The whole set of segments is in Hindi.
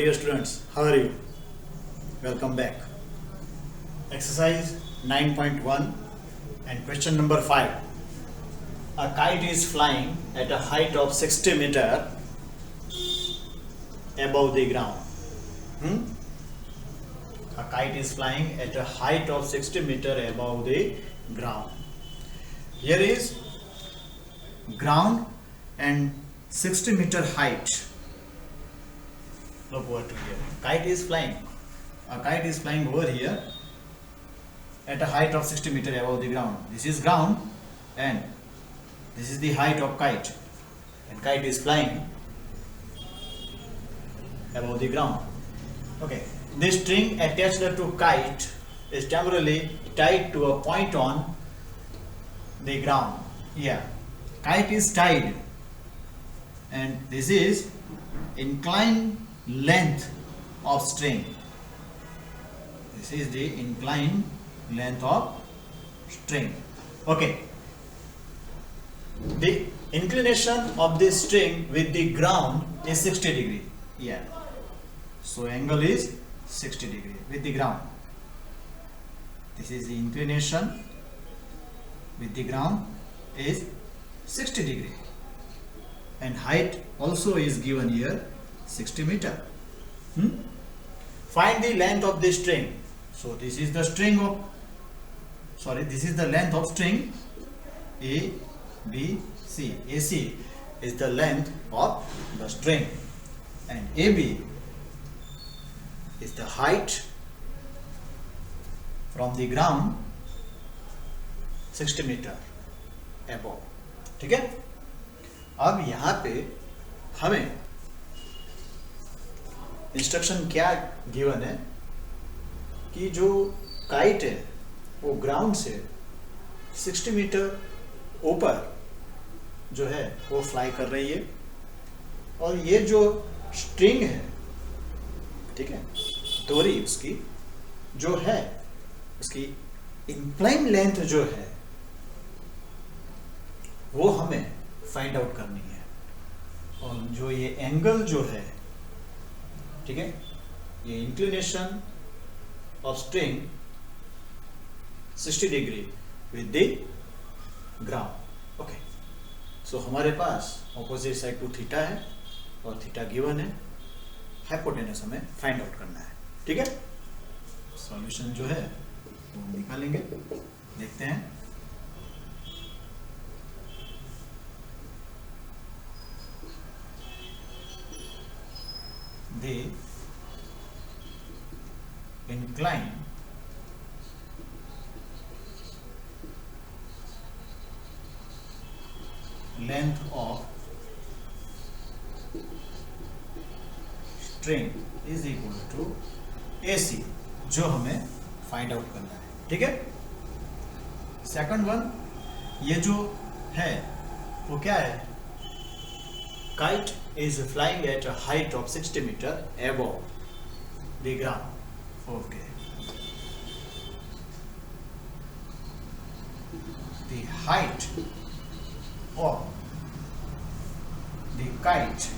dear students, how are you? Welcome back. Exercise 9.1 and question number 5. A kite is flying at a height of 60 meter above the ground. A kite is flying at a height of 60 meter above the ground. Here is ground and 60 meter height. Look over to here. Kite is flying. A kite is flying over here at a height of 60 meter above the ground. This is ground and this is the height of kite. And kite is flying above the ground. Okay. This string attached to kite is temporarily tied to a point on the ground. Here, kite is tied, and this is inclined length of string. This is the inclined length of string. Okay. The inclination of this string with the ground is 60 degree. Yeah. So angle is 60 degree with the ground. This is the inclination with the ground is 60 degree. And height also is given here 60 meter. Find the length of this string. So this is the string of, this is the length of string A, B, C. AC is the length of the string and AB is the height from the ground 60 metre above. ठीक है. अब यहाँ पे हमें इंस्ट्रक्शन क्या गिवन है कि जो काइट है वो ग्राउंड से 60 मीटर ऊपर जो है वो फ्लाई कर रही है और ये जो स्ट्रिंग है, ठीक है, डोरी उसकी जो है उसकी इंक्लाइन लेंथ जो है वो हमें फाइंड आउट करनी है और जो ये एंगल जो है, ठीक है, ये inclination of string 60 degree with the ground. Okay. So हमारे पास ऑपोजिट साइड टू थीटा है और थीटा गिवन है. हाइपोटेनस हमें फाइंड आउट करना है. ठीक है. सॉल्यूशन जो है वो निकालेंगे. देखते हैं. The incline length of string is equal to AC, जो हमें फाइंड आउट करना है. ठीक है. सेकंड वन, ये जो है वो क्या है? Kite is flying at a height of 60 meter above the ground. Okay. The height of the kite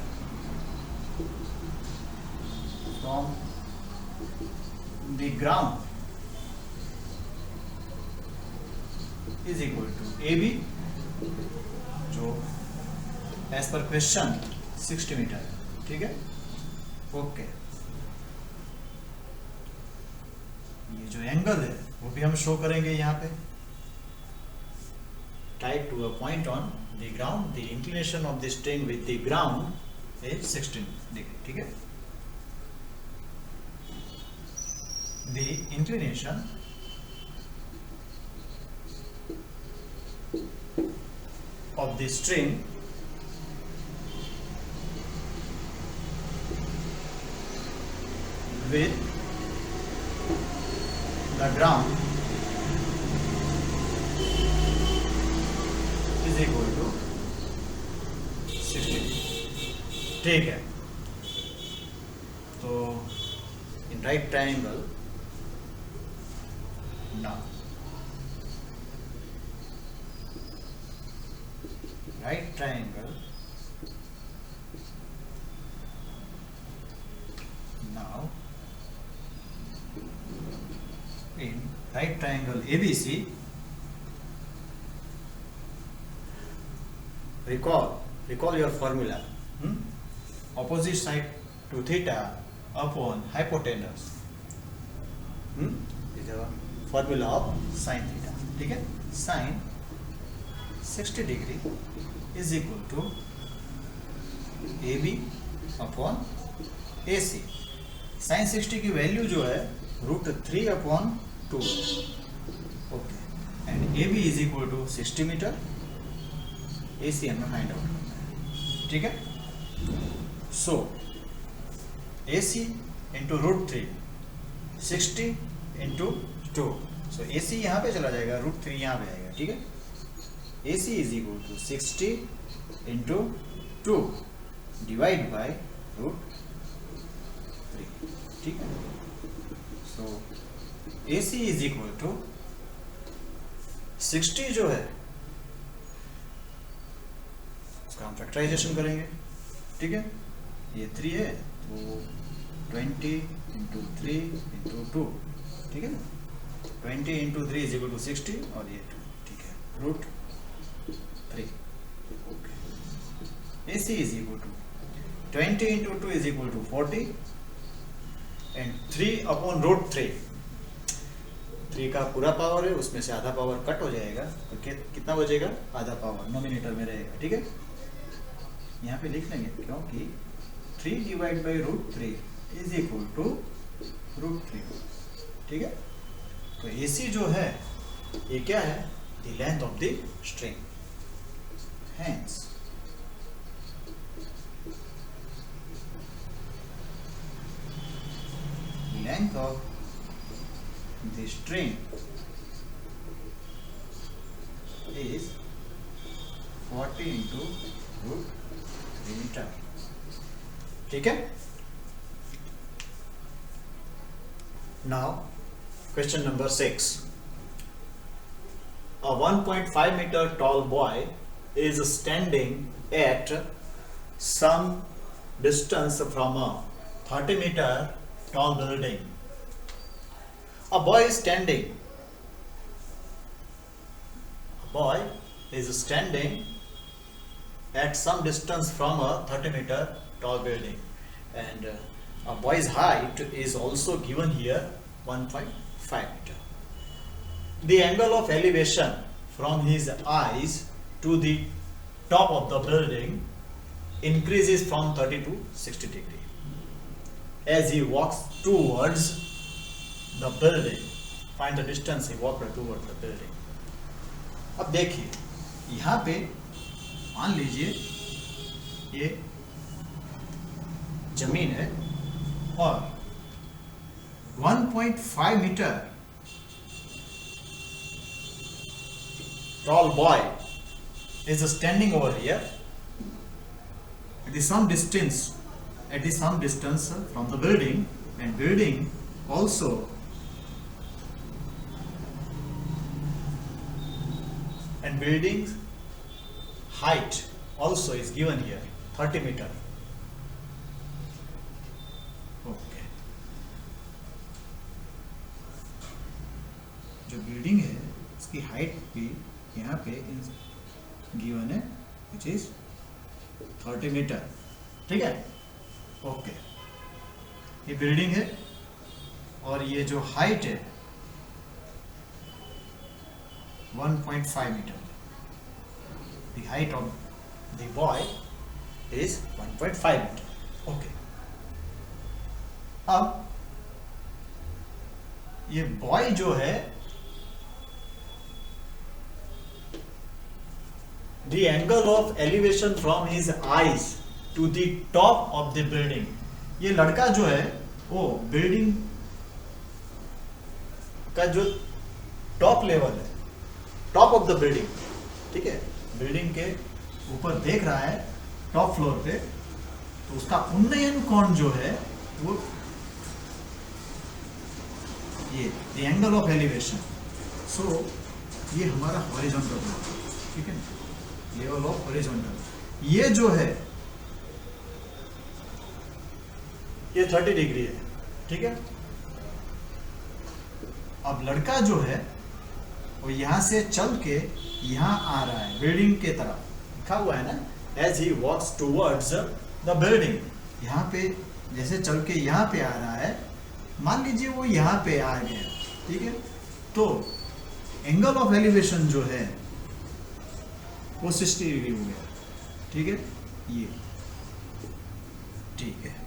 from the ground is equal to AB, जो एज पर क्वेश्चन 60 मीटर. ठीक है. ओके. ये जो एंगल है वो भी हम शो करेंगे यहाँ पे. Tied to a point on the ground. The inclination of the string with the ground is 60 degree. ठीक है. The inclination of the string with the ground is equal to 60. ठीक है. तो in right triangle now right triangle right triangle ABC, recall your formula. Opposite side to theta upon hypotenuse is the formula of sin theta. ठीक है, sin 60 degree is equal to AB upon AC. sin 60 की वैल्यू जो है √3 upon 2, okay, and AB is equal to 60 metre, AC हमें फाइंड आउट करना है. ठीक है, so AC into √3, 60 into 2, so AC यहाँ पे चला जाएगा, √3 यहाँ पे आएगा. ठीक है, AC is equal to 60 into 2 divide by √3. ठीक है, so AC is equal to 60 जो है उसका हम फैक्टराइजेशन करेंगे. ठीक है, ये 3 है तो 20 इंटू 3 इंटू 2. ठीक है, 20 इंटू 3 इज इक्वल टू 60 और ये 2. ठीक है, √3. Okay, AC is equal to 20 into 2 is equal to 40 and 3 upon √3. 3 का पूरा पावर है, उसमें से आधा पावर कट हो जाएगा तो कितना बचेगा, आधा पावर नोमिनेटर में रहेगा. ठीक है, यहाँ पे लिख लेंगे क्योंकि 3 divide by √3 is equal to √3. ठीक है, तो AC जो है ये क्या है, the length of the string. Hence length of the string is 40 into √3 meter. ठीक है, now question number 6. A 1.5 meter tall boy is standing at some distance from a 30 meter tall building. A boy is standing. A boy is standing at some distance from a 30 meter tall building, and a boy's height is also given here, 1.5 meter. The angle of elevation from his eyes to the top of the building increases from 30 to 60 degree as he walks towards the building. Find the distance he walked towards the building. अब देखिए यहाँ पे मान लीजिए ये जमीन है और 1.5 metre tall boy is standing over here at some distance from the building, and building also building's height also is given here, 30 meter. Okay, जो बिल्डिंग है उसकी हाइट भी यहाँ पे गिवन है, which is 30 मीटर. ठीक है, ओके, ये बिल्डिंग है और ये जो हाइट है 1.5 metre. The height of the boy is 1.5 meter. Okay, अब ये बॉय जो है the angle of elevation from his eyes to the top of the building. ये लड़का जो है वो बिल्डिंग का जो टॉप लेवल है, टॉप ऑफ द बिल्डिंग. ठीक है, बिल्डिंग के ऊपर देख रहा है टॉप फ्लोर पे, तो उसका उन्नयन कोण जो है वो ये द एंगल ऑफ एलिवेशन. सो ये हमारा हॉरिजॉन्टल है. ठीक है, लेवल ऑफ हॉरिजॉन्टल. ये जो है ये 30 डिग्री है. ठीक है, अब लड़का जो है वो यहाँ से चल के यहाँ आ रहा है बिल्डिंग के तरफ, लिखा हुआ है ना, as he walks towards the building. यहाँ पे जैसे चल के यहाँ पे आ रहा है, मान लीजिए वो यहाँ पे आ गया, ठीक है, तो एंगल ऑफ एलिवेशन जो है वो 60 डिग्री हो गया, ठीक है, ये ठीक है।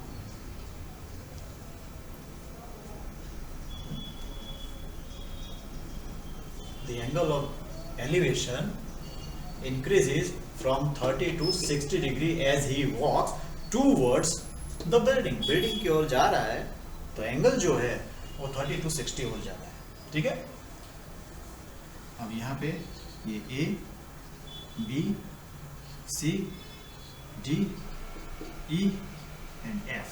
The angle of elevation increases from 30 to 60 degree as he walks towards the building। Building की ओर जा रहा है तो एंगल जो है वो 30 to 60 हो जाता है, ठीक है। अब यहाँ पे ये A, B, C, D, E and F,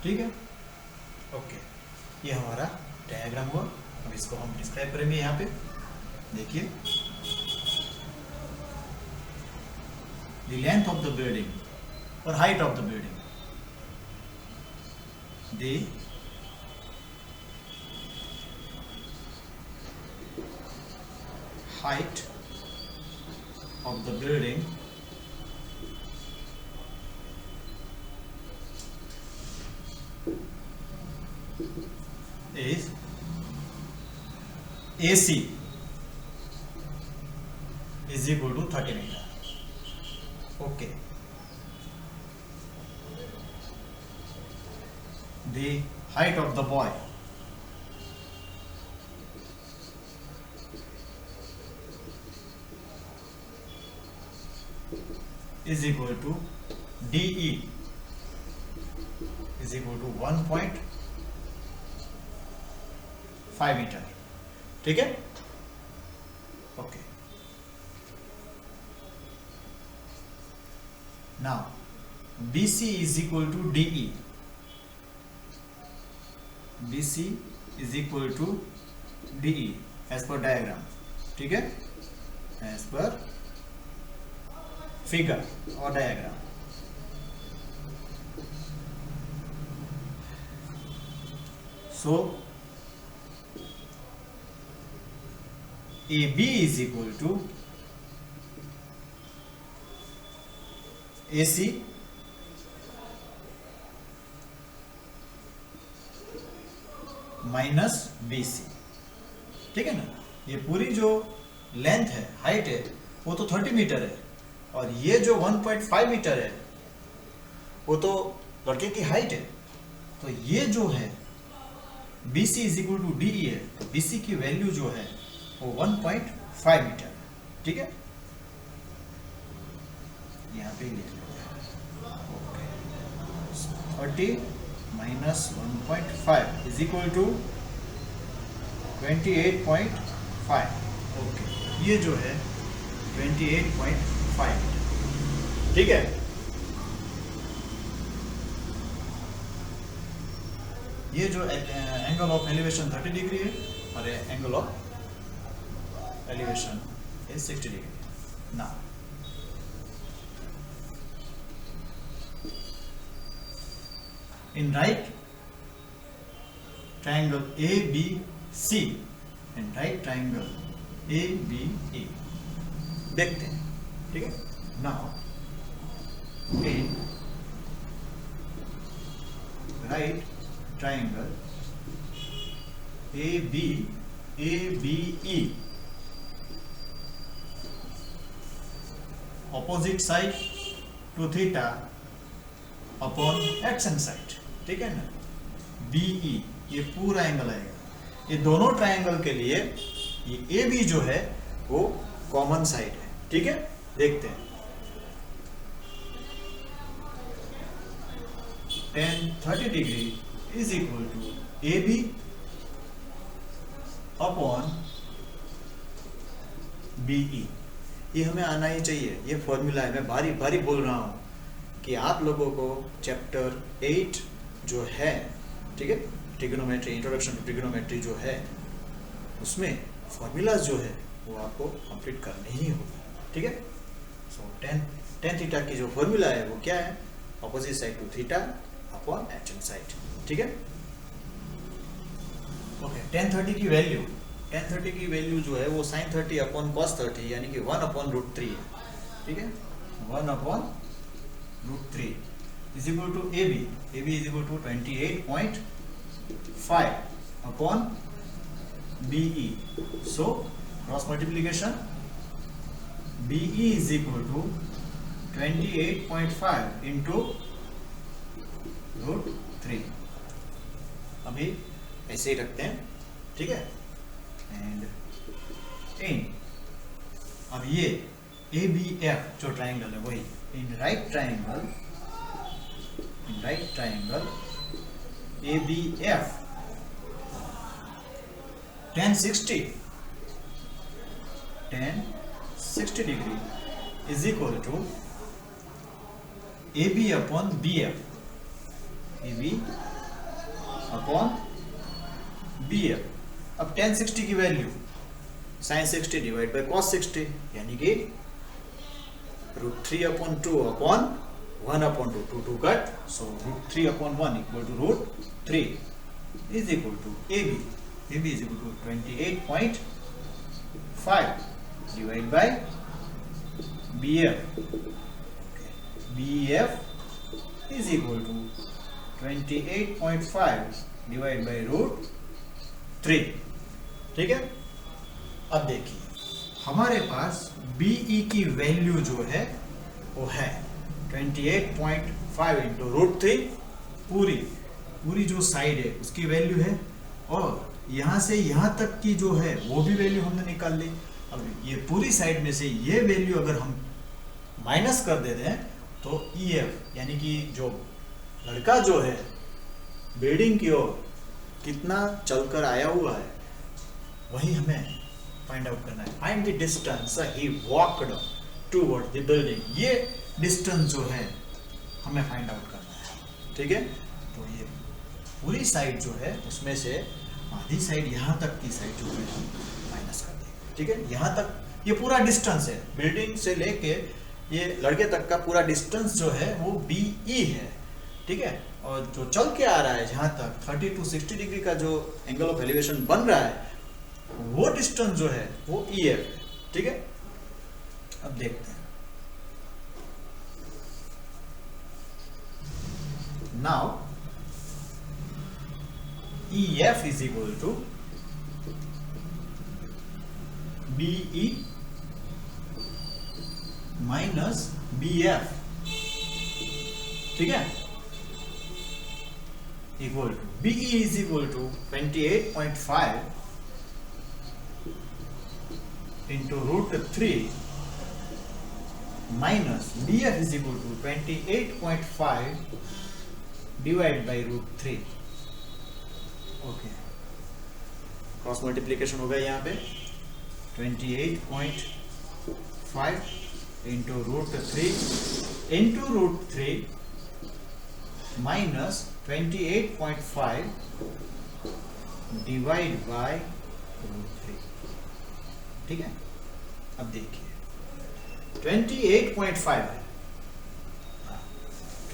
ठीक है, ओके। ये हमारा डायग्राम हुआ। अब इसको हम डिस्क्राइब करेंगे। यहाँ पे देखिए, the length of the building or height of the building, the height of the building is AC is equal to 30 meter, okay। The height of the boy is equal to DE is equal to 1.5 meter, ठीक है, okay. Now BC is equal to DE, BC is equal to DE as per diagram, ठीक है, as per figure or diagram। So AB is equal to AC minus BC, ठीक है ना। ये पूरी जो लेंथ है, हाइट है, वो तो 30 मीटर है, और ये जो 1.5 मीटर है वो तो लड़के की हाइट है। तो ये जो है BC is equal to DE है, तो BC की वैल्यू जो है वो 1.5 मीटर है, ठीक है, यहाँ पे लिख लेते हैं, okay. 30 minus 1.5 is equal to 28.5, okay. ये जो है 28.5, ठीक है। ये जो एंगल ऑफ एलिवेशन 30 डिग्री है और angle of elevation is 60 degree. Now in right triangle ABC and right triangle ABE देखते हैं, ठीक है। now in right triangle ABE opposite side to theta upon adjacent side, ठीक है ना। BE ये पूरा एंगल आएगा। ये दोनों ट्रायंगल के लिए ये AB जो है वो कॉमन साइड है, ठीक है। देखते हैं, tan 30 degree is equal to AB upon BE। ये हमें आना ही चाहिए, ये फॉर्मूला है। मैं बारी बारी बोल रहा हूँ कि आप लोगों को चैप्टर 8 जो है, ठीक है, ट्रिग्नोमेट्री, इंट्रोडक्शन टू ट्रिग्नोमेट्री जो है, उसमें फॉर्मूलाज जो है वो आपको कंप्लीट करने ही होगा, ठीक है। सो tan थीटा की जो फॉर्मूला है वो क्या है, opposite side to theta upon adjacent side, ठीक है, ओके, tan 30 की वैल्यू जो है वो sin 30 अपॉन cos 30 यानी कि 1 अपॉन रूट 3 है, ठीक है, 1 upon root 3 is equal to A B is equal to 28.5 upon BE. So cross multiplication BE is equal to 28.5 into root 3. अभी ऐसे ही रखते हैं, ठीक है, एंड इन अब ये ABF जो ट्राइंगल है वही in right triangle ABF tan 60 degree is equal to AB upon BF. अब tan 60 की value sin 60 divide by cos 60 यानी कि root 3 upon 2 upon 1 upon 2 2 cut, so root 3 upon 1 equal to root 3 is equal to AB is equal to 28.5 divided by BF. BF is equal to 28.5 divided by root 3, ठीक है. अब देखिए हमारे पास BE की वैल्यू जो है वो है 28.5 इंटू रूट 3, पूरी जो साइड है उसकी वैल्यू है, और यहाँ से यहाँ तक की जो है वो भी वैल्यू हमने निकाल ली. अब ये पूरी साइड में से ये वैल्यू अगर हम माइनस कर देते हैं तो EF यानी कि जो लड़का जो है बिल्डिंग की ओर कितना चलकर आया हुआ है वही हमें फाइंड आउट करना है. Find the distance he walked toward the building. ये डिस्टेंस जो है हमें फाइंड आउट करना है, ठीक है. तो ये पूरी साइड जो है उसमें से आधी साइड यहाँ तक की साइड जो है माइनस कर देंगे, ठीक है. यहाँ तक ये पूरा डिस्टेंस है, बिल्डिंग से लेके ये लड़के तक का पूरा डिस्टेंस जो है वो BE है, ठीक है. और जो चल के आ रहा है जहाँ तक 30 to 60 डिग्री का जो एंगल ऑफ एलिवेशन बन रहा है वो डिस्टेंस जो है वो EF है, ठीक है. अब देखते हैं. Now EF is equal to BE minus BF, ठीक है, equal to BE is equal to 28.5 into root 3 minus BF is equal to 28.5 divided by root 3. Okay, cross multiplication हो गया यहाँ पे 28.5 into root 3 minus 28.5 divide by root 3, ठीक है. अब देखिए 28.5 है,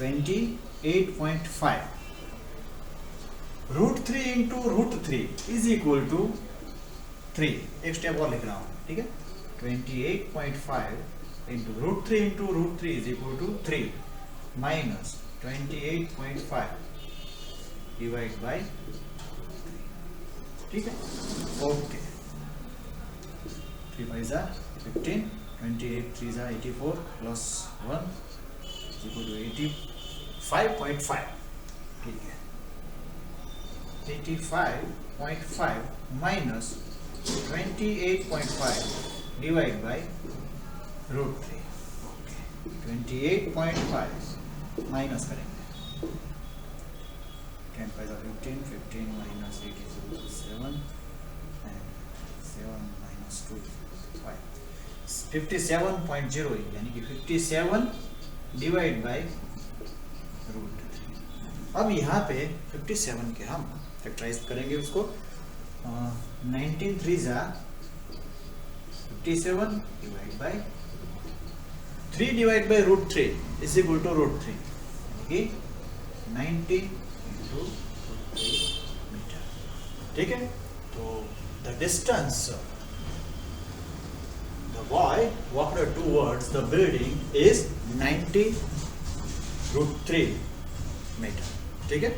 28.5 root 3 into root 3 is equal to 3. एक स्टेप और लिख रहा हूँ, ठीक है. 28.5 into root 3 is equal to 3 minus 28.5 divide by 3, ठीक है. ओके, 3 5 जा 15, 28 3 जा 84 प्लस 1 इक्वल टू 85.5, ठीक है. 85.5 minus 28.5 divided by root 3. Okay. 28.5 minus करेंगे 10 5 15 minus 8 is 7 and 7 minus 2 is 5. 57.0 यानी कि 57 divided by root 3. अब यहाँ पे 57 के हम फैक्टराइज करेंगे उसको. 19 3 जा 57 divide by 3 divide by root 3 is equal to root 3 यानी कि 90 इंटू रूट 3 मीटर, ठीक है. तो the distance the boy walked towards the building is 90 √3 metre. ठीक है.